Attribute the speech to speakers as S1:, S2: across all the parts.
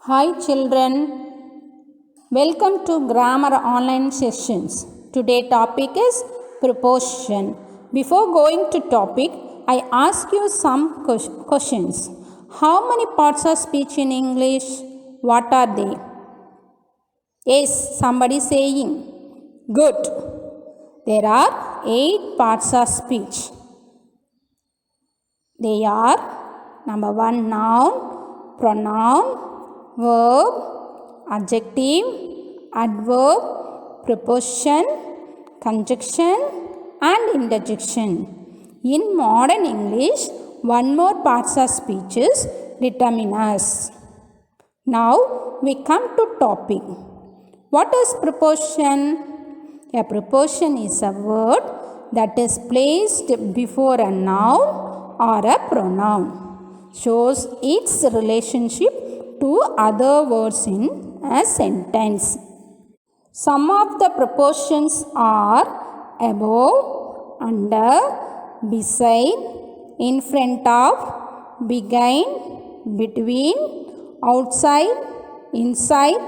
S1: Hi children, welcome to grammar online sessions. Today topic is preposition. Before going to topic, I ask you some questions. How many parts of speech in English? What are they? Yes, somebody saying. Good. There are 8 parts of speech. They are number 1 noun, pronoun, verb, adjective, adverb, preposition, conjunction and interjection. In modern English, one more parts of speech is determiners. Now we come to topic. What is preposition? A preposition is a word that is placed before a noun or a pronoun. Shows its relationship to other words in a sentence. Some of the prepositions are above, under, beside, in front of, behind, between, outside, inside,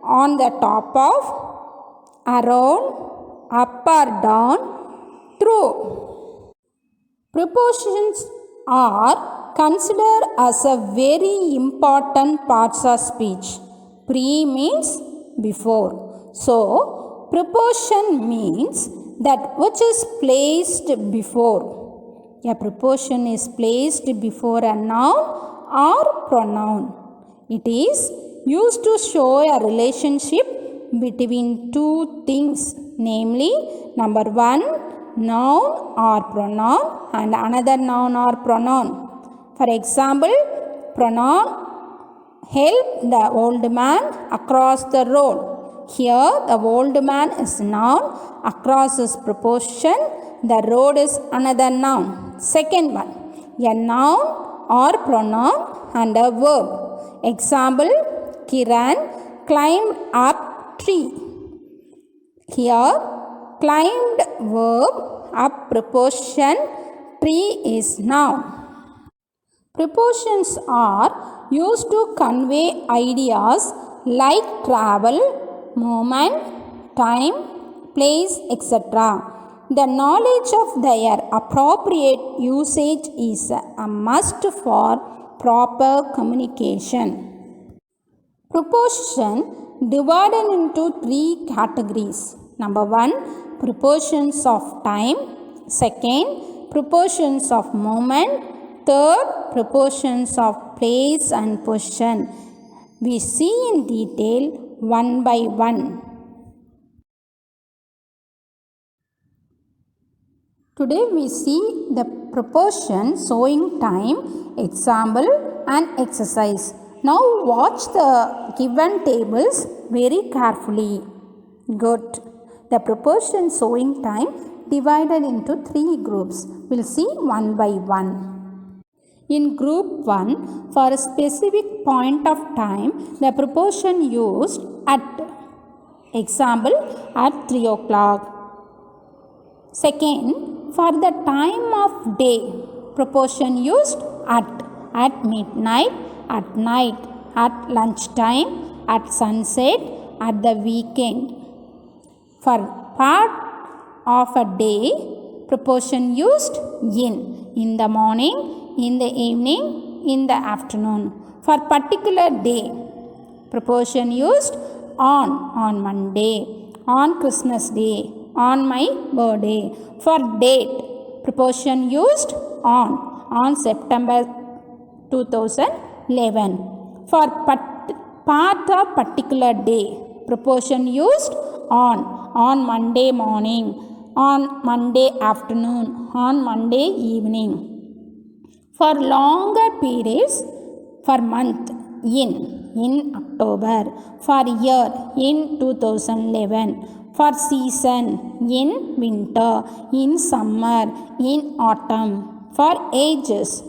S1: on the top of, around, up or down, through. Prepositions are considered as a very important parts of speech. Pre means before. So, preposition means that which is placed before. A preposition is placed before a noun or pronoun. It is used to show a relationship between two things, namely number 1 noun or pronoun and another noun or pronoun. For example, pronoun help the old man across the road. Here the old man is noun, across is preposition, the road is another noun. Second one, a noun or pronoun and a verb. Example, Kiran climbed up tree. Here climbed verb, up preposition, tree is noun. Prepositions are used to convey ideas like travel, movement, time, place, etc. The knowledge of their appropriate usage is a must for proper communication. Preposition divided into 3 categories. Number 1, prepositions of time. Second, prepositions of moment. Third, prepositions of place and position. We see in detail one by one. Today we see the preposition showing time, example and exercise. Now watch the given tables very carefully. Good. The preposition showing time divided into 3 groups. We'll see one by one. In group 1, for a specific point of time, the preposition used at. Example, at 3 o'clock. Second, for the time of day, preposition used at midnight, at night, at lunchtime, at sunset, at the weekend. For part of a day, preposition used in the morning, in the evening, in the afternoon. For particular day, preposition used on Monday, on Christmas Day, on my birthday. For date, preposition used on September 2011. For part of particular day, preposition used on Monday morning, on Monday afternoon, on Monday evening. For longer periods, for month, in October. For year, in 2011. For season, in winter, in summer, in autumn. For ages,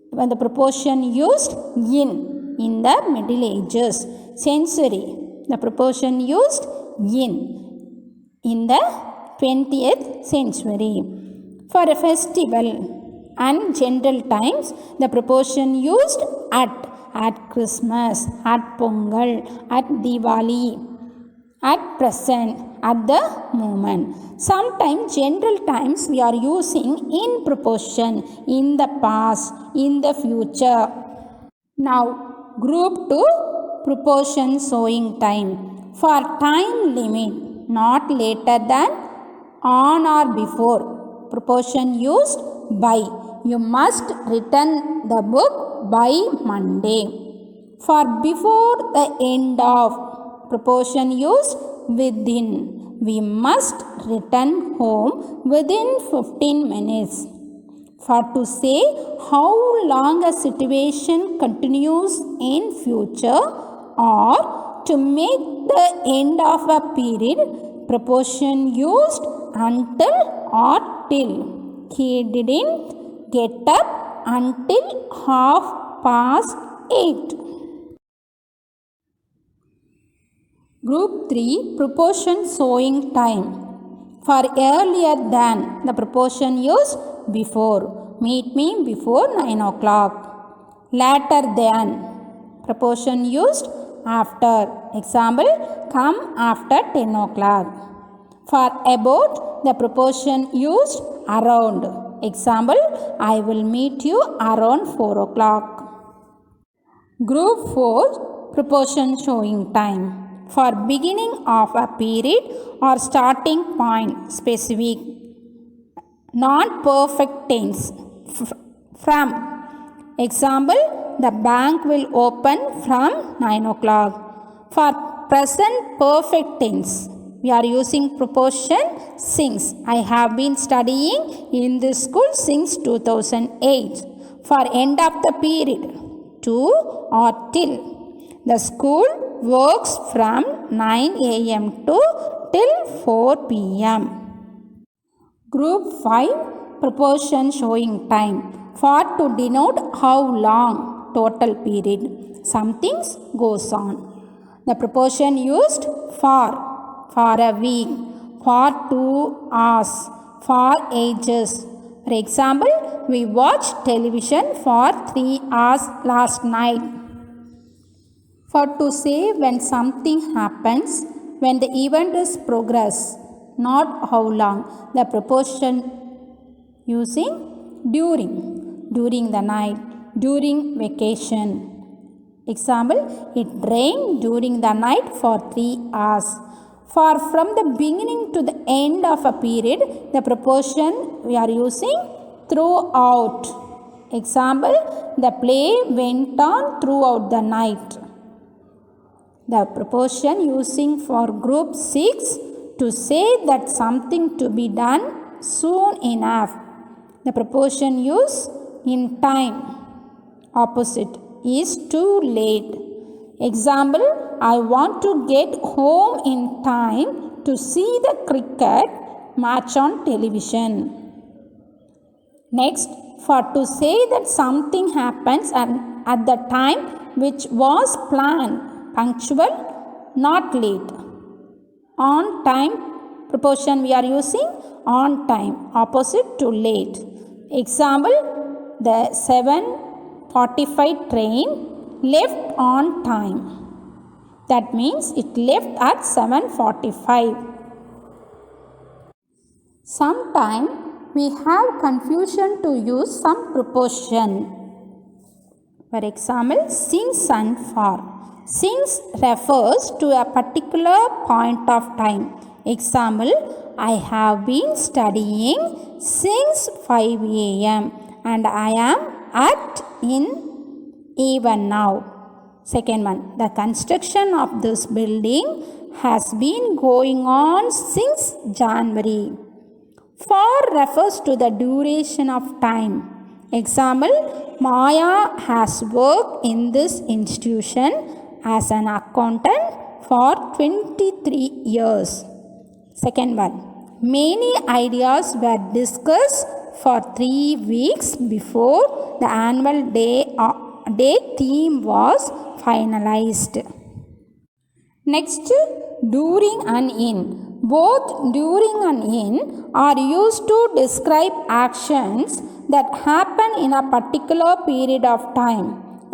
S1: when the preposition used in the Middle Ages. Century, the preposition used in the 20th century. For a festival and general times, the preposition used at Christmas, at Pongal, at Diwali, at present, at the moment. Sometimes general times we are using in proportion, in the past, in the future. Now group 2, proportion showing time. For time limit, not later than, on or before. Proportion used by. You must return the book by Monday. For before the end of. Proportion used within. We must return home within 15 minutes. For to say how long a situation continues in future or to make the end of a period, proportion used until or till. He didn't get up until 8:30. Group 3, proportion showing time. For earlier than, the proportion used before. Meet me before 9 o'clock. Later than, proportion used after. Example, come after 10 o'clock. For about, the proportion used around. Example, I will meet you around 4 o'clock. Group 4, proportion showing time. For beginning of a period or starting point, specific. Non-perfect tense. From. Example, the bank will open from 9 o'clock. For present perfect tense, we are using proportion since. I have been studying in this school since 2008. For end of the period, to or till. The school works from 9 a.m. to till 4 p.m. Group 5, proportion showing time. For to denote how long, total period, something goes on. The proportion used for a week, for 2 hours, for ages. For example, we watched television for 3 hours last night. For to say when something happens, when the event is progress, not how long. The proportion using during the night, during vacation. Example, it rained during the night for 3 hours. For from the beginning to the end of a period, the proportion we are using throughout. Example, the play went on throughout the night. The proportion using for group 6, to say that something to be done soon enough. The proportion used in time, opposite, is too late. Example, I want to get home in time to see the cricket match on television. Next, for to say that something happens at the time which was planned, punctual, not late. On time, proportion we are using on time, opposite to late. Example, the 7:45 train left on time. That means it left at 7:45. Sometimes we have confusion to use some proportion. For example, since and for. Since refers to a particular point of time. Example, I have been studying since 5 a.m. and I am at in even now. Second one, the construction of this building has been going on since January. For refers to the duration of time. Example, Maya has worked in this institution as an accountant for 23 years. Second one, many ideas were discussed for 3 weeks before the annual day theme was finalized. Next, during and in. Both during and in are used to describe actions that happen in a particular period of time.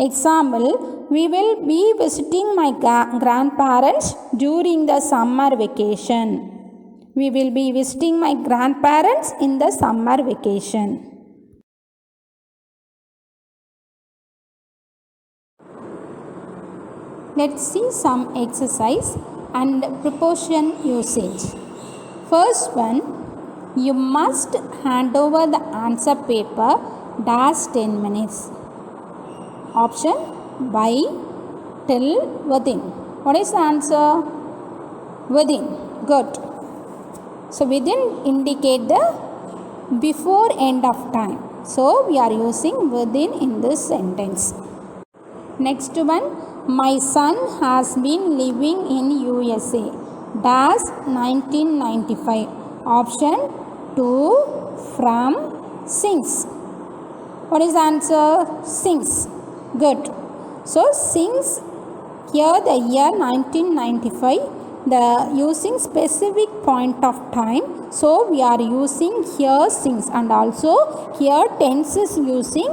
S1: Example, we will be visiting my grandparents during the summer vacation. We will be visiting my grandparents in the summer vacation. Let's see some exercise and preposition usage. First one, you must hand over the answer paper dash 10 minutes. Option, by, till, within. What is the answer? Within. Good. So within indicate the before end of time. So we are using within in this sentence. Next one, my son has been living in USA dash 1995. Option, to, from, since. What is the answer? Since. Good. So since here the year 1995, the using specific point of time, so we are using here since, and also here tense is using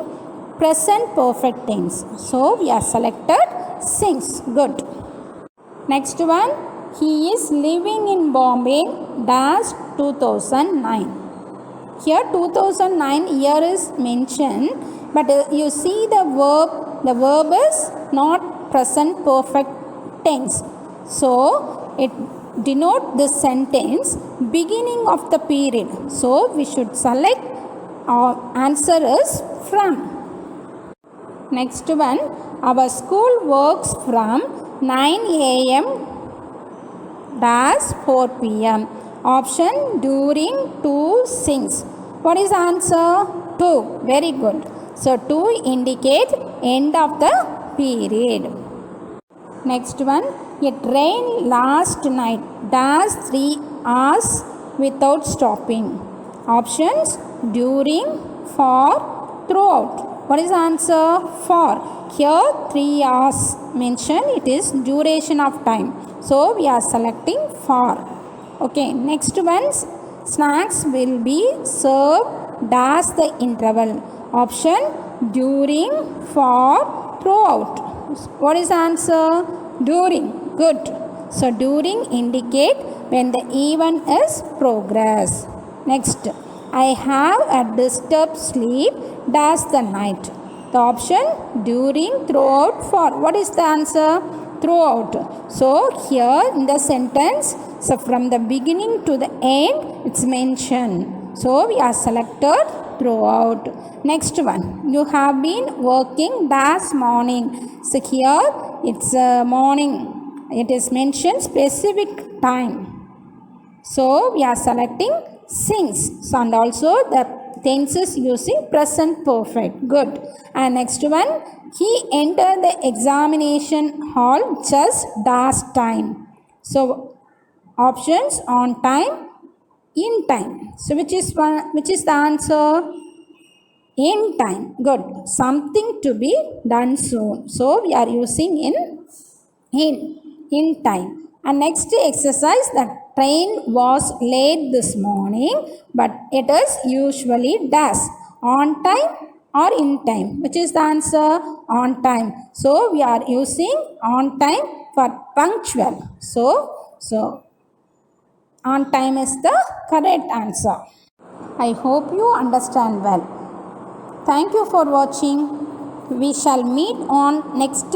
S1: present perfect tense. So we are selected since. Good. Next one, he is living in Bombay dash 2009. Here 2009 year is mentioned, but you see the verb is not present perfect tense. So it denote the sentence beginning of the period. So we should select our answer is from. Next one, our school works from 9 a.m. dash 4 p.m. Option, during, to, since. What is the answer? To. Very good. So to indicate end of the period. Next one, it rained last night dash 3 hours without stopping. Options, during, for, throughout. What is the answer? For. Here 3 hours mentioned, it is duration of time. So we are selecting for. Okay, next one, snacks will be served dash the interval. Option, during, for, throughout. What is the answer? During. Good. So during indicate when the event is progress. Next, I have a disturbed sleep dash the night. The option, during, throughout, for. What is the answer? Throughout. So here in the sentence, so from the beginning to the end it's mentioned. So we are selected throughout. Next one, you have been working dash morning. So here it's morning. It is mentioned specific time. So we are selecting since. So and also the tense is using present perfect. Good. And next one, he entered the examination hall just dash time. So options, on time, in time. So which is the answer? In time. Good. Something to be done soon. So we are using in time. And next exercise, the train was late this morning, but it is usually dash, on time or in time. Which is the answer? On time. So we are using on time for punctual. So on time is the correct answer. I hope you understand well. Thank you for watching. We shall meet on next